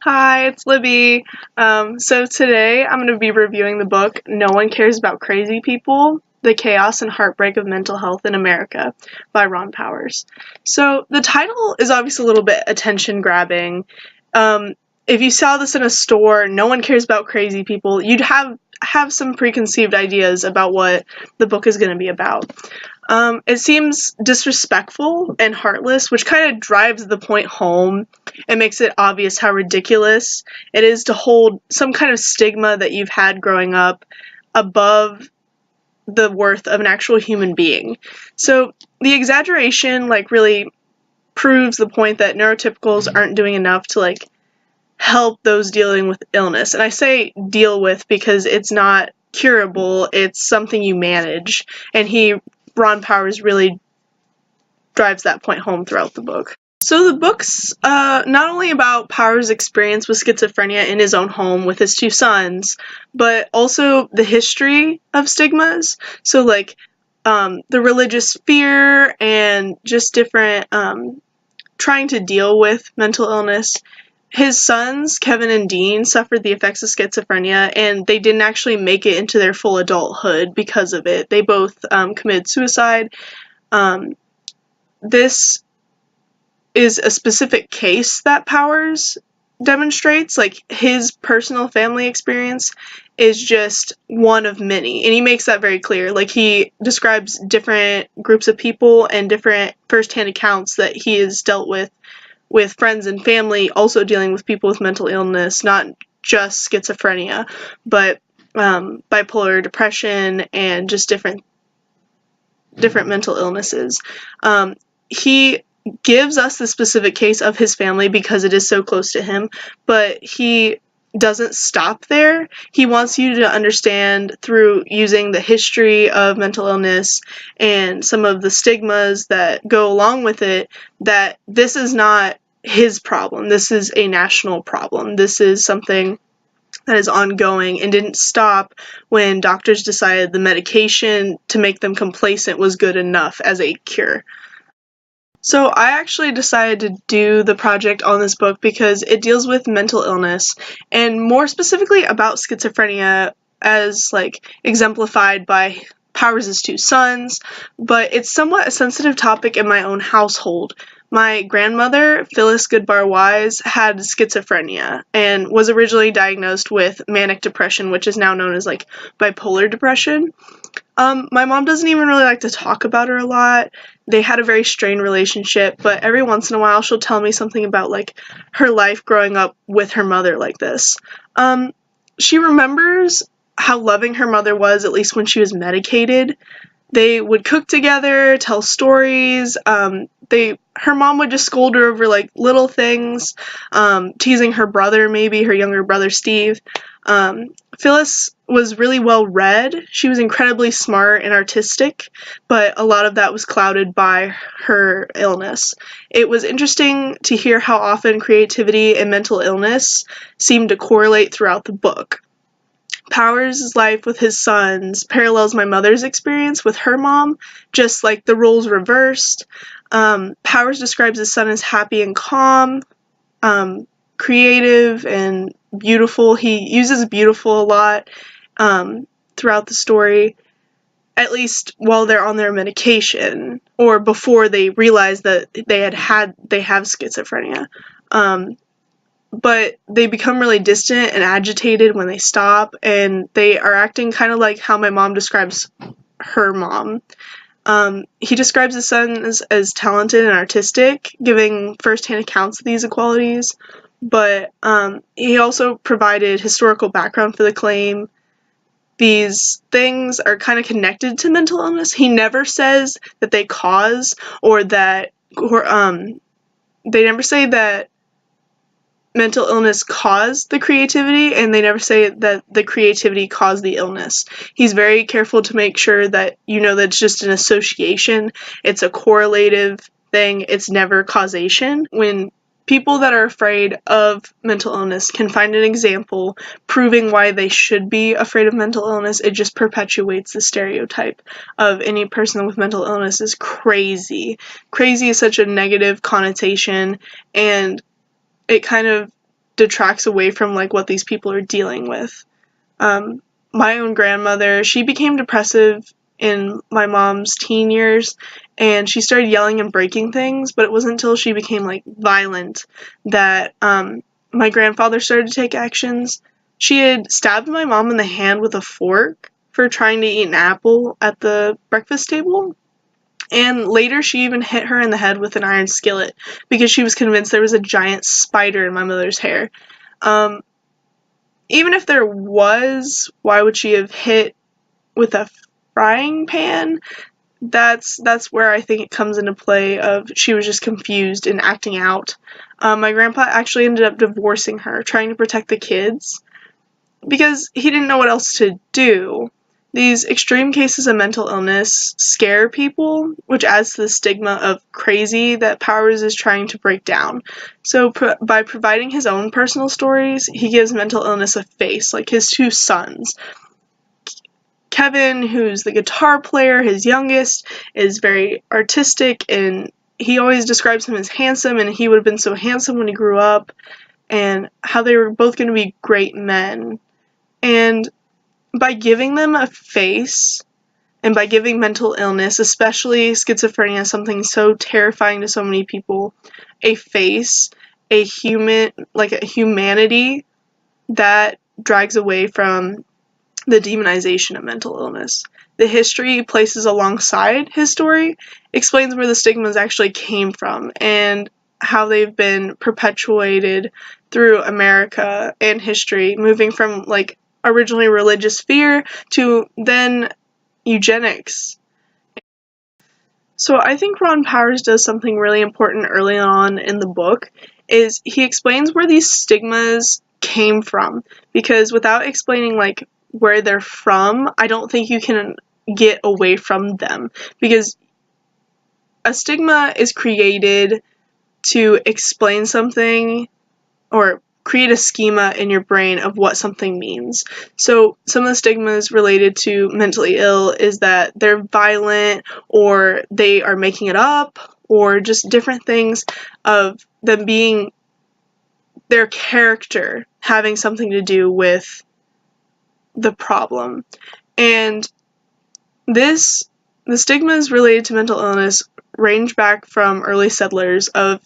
Hi, it's Libby. So today I'm going to be reviewing the book No One Cares About Crazy People: The Chaos and Heartbreak of Mental Health in America by Ron Powers. So the title is obviously a little bit attention grabbing. If you saw this in a store, No One Cares About Crazy People, you'd have some preconceived ideas about what the book is going to be about. It seems disrespectful and heartless, which kind of drives the point home and makes it obvious how ridiculous it is to hold some kind of stigma that you've had growing up above the worth of an actual human being. So the exaggeration really proves the point that neurotypicals aren't doing enough to help those dealing with illness. And I say deal with because it's not curable, it's something you manage. And Ron Powers really drives that point home throughout the book. So the book's not only about Powers' experience with schizophrenia in his own home with his two sons, but also the history of stigmas. So the religious fear and just different trying to deal with mental illness. His sons, Kevin and Dean, suffered the effects of schizophrenia, and they didn't actually make it into their full adulthood because of it. They both committed suicide. This is a specific case that Powers demonstrates. His personal family experience is just one of many, and he makes that very clear. He describes different groups of people and different firsthand accounts that he has dealt with friends and family also dealing with people with mental illness, not just schizophrenia, but bipolar depression and just different mental illnesses. He gives us the specific case of his family because it is so close to him, but he doesn't stop there. He wants you to understand through using the history of mental illness and some of the stigmas that go along with it that this is not his problem. This is a national problem. This is something that is ongoing and didn't stop when doctors decided the medication to make them complacent was good enough as a cure. So I actually decided to do the project on this book because it deals with mental illness, and more specifically about schizophrenia as exemplified by Powers' two sons, but it's somewhat a sensitive topic in my own household. My grandmother, Phyllis Goodbar Wise, had schizophrenia and was originally diagnosed with manic depression, which is now known as bipolar depression. My mom doesn't even really like to talk about her a lot. They had a very strained relationship, but every once in a while she'll tell me something about her life growing up with her mother like this. She remembers how loving her mother was, at least when she was medicated. They would cook together, tell stories. Her mom would just scold her over little things, teasing her brother, maybe her younger brother Steve. Phyllis was really well read. She was incredibly smart and artistic, but a lot of that was clouded by her illness. It was interesting to hear how often creativity and mental illness seemed to correlate throughout the book. Powers' life with his sons parallels my mother's experience with her mom, just the roles reversed. Powers describes his son as happy and calm, creative and beautiful. He uses beautiful a lot throughout the story, at least while they're on their medication or before they realize that they have schizophrenia. But they become really distant and agitated when they stop, and they are acting kind of like how my mom describes her mom. He describes his son as talented and artistic, giving firsthand accounts of these qualities, but he also provided historical background for the claim. These things are kind of connected to mental illness. He never says that they cause they never say that mental illness caused the creativity, and they never say that the creativity caused the illness. He's very careful to make sure that that it's just an association. It's a correlative thing. It's never causation. When people that are afraid of mental illness can find an example proving why they should be afraid of mental illness, it just perpetuates the stereotype of any person with mental illness is crazy. Crazy is such a negative connotation, and it kind of detracts away from like what these people are dealing with. My own grandmother, she became depressive in my mom's teen years, and she started yelling and breaking things, but it wasn't until she became like violent that my grandfather started to take actions. She had stabbed my mom in the hand with a fork for trying to eat an apple at the breakfast table. And later she even hit her in the head with an iron skillet because she was convinced there was a giant spider in my mother's hair. Um, Even if there was, why would she have hit with a frying pan? That's where I think it comes into play of she was just confused and acting out. My grandpa actually ended up divorcing her, trying to protect the kids, because he didn't know what else to do. These extreme cases of mental illness scare people, which adds to the stigma of crazy that Powers is trying to break down. So by providing his own personal stories, he gives mental illness a face, like his two sons. Kevin, who's the guitar player, his youngest, is very artistic, and he always describes him as handsome, and he would have been so handsome when he grew up, and how they were both going to be great men. And by giving them a face, and by giving mental illness, especially schizophrenia, something so terrifying to so many people, a face, a humanity that drags away from the demonization of mental illness. The history he places alongside his story explains where the stigmas actually came from and how they've been perpetuated through America and history, moving from like originally religious fear to then eugenics. So I think Ron Powers does something really important early on in the book, is he explains where these stigmas came from, because without explaining like where they're from, I don't think you can get away from them, because a stigma is created to explain something or create a schema in your brain of what something means. So some of the stigmas related to mentally ill is that they're violent, or they are making it up, or just different things of them being their character having something to do with the problem. And the stigmas related to mental illness range back from early settlers of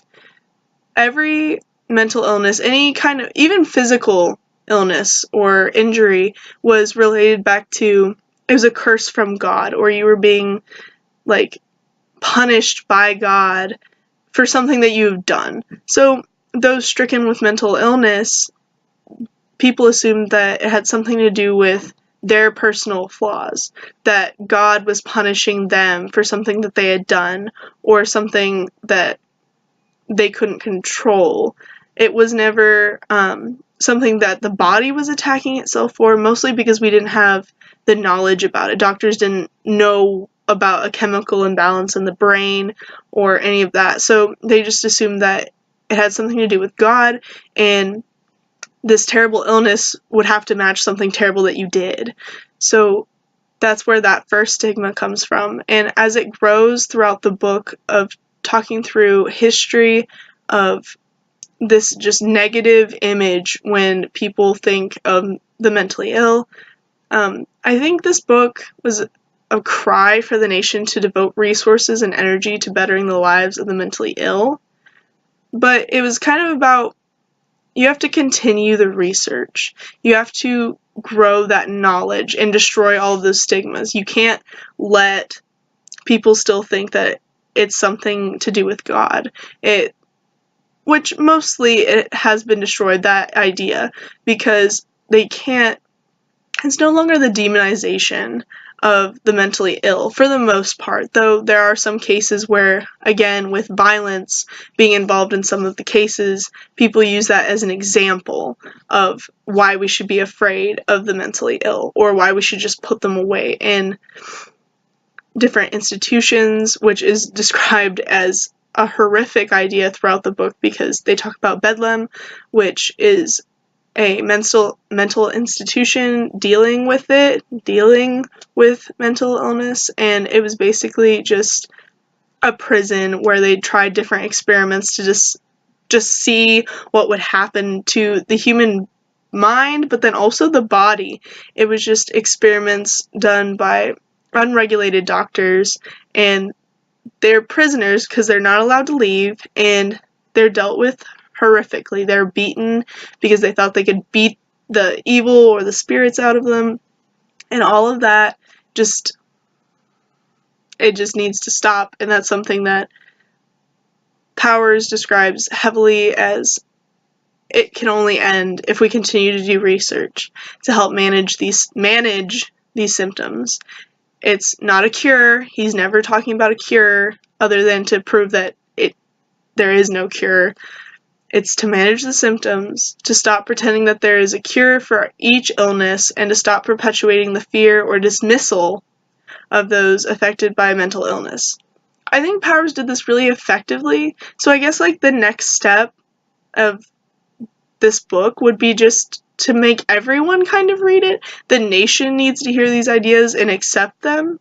every mental illness, any kind of, even physical illness or injury, was related back to, it was a curse from God, or you were being like punished by God for something that you've done. So those stricken with mental illness, people assumed that it had something to do with their personal flaws, that God was punishing them for something that they had done, or something that they couldn't control. It was never something that the body was attacking itself for, mostly because we didn't have the knowledge about it. Doctors didn't know about a chemical imbalance in the brain or any of that, so they just assumed that it had something to do with God, and this terrible illness would have to match something terrible that you did. So that's where that first stigma comes from. And as it grows throughout the book of talking through history of this just negative image when people think of the mentally ill, I think this book was a cry for the nation to devote resources and energy to bettering the lives of the mentally ill. But it was kind of about, you have to continue the research. You have to grow that knowledge and destroy all of those stigmas. You can't let people still think that it's something to do with God. Which mostly it has been destroyed, that idea, because they can't, it's no longer the demonization of the mentally ill for the most part, though there are some cases where, again, with violence being involved in some of the cases, people use that as an example of why we should be afraid of the mentally ill, or why we should just put them away in different institutions, which is described as a horrific idea throughout the book, because they talk about Bedlam, which is a mental institution dealing with mental illness, and it was basically just a prison where they tried different experiments to just just see what would happen to the human mind, but then also the body. It was just experiments done by unregulated doctors, and they're prisoners because they're not allowed to leave, and they're dealt with horrifically. They're beaten because they thought they could beat the evil or the spirits out of them, and all of that just it just needs to stop. And that's something that Powers describes heavily as it can only end if we continue to do research to help manage these symptoms. It's not a cure. He's never talking about a cure other than to prove that there is no cure. It's to manage the symptoms, to stop pretending that there is a cure for each illness, and to stop perpetuating the fear or dismissal of those affected by mental illness. I think Powers did this really effectively, so I guess like the next step of this book would be just to make everyone kind of read it. The nation needs to hear these ideas and accept them.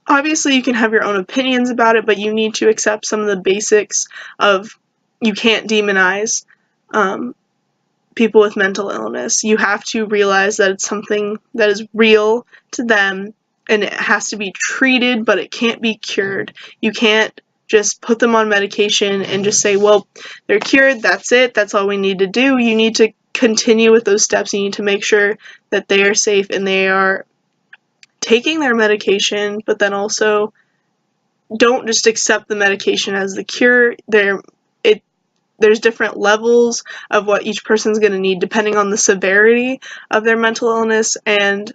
Obviously, you can have your own opinions about it, but you need to accept some of the basics of you can't demonize people with mental illness. You have to realize that it's something that is real to them, and it has to be treated, but it can't be cured. You can't just put them on medication and just say, well, they're cured, that's it, that's all we need to do. You need to continue with those steps. You need to make sure that they are safe and they are taking their medication, but then also don't just accept the medication as the cure. There's different levels of what each person's going to need depending on the severity of their mental illness and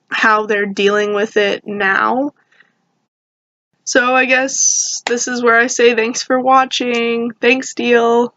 how they're dealing with it now. So I guess this is where I say thanks for watching. Thanks, Deal.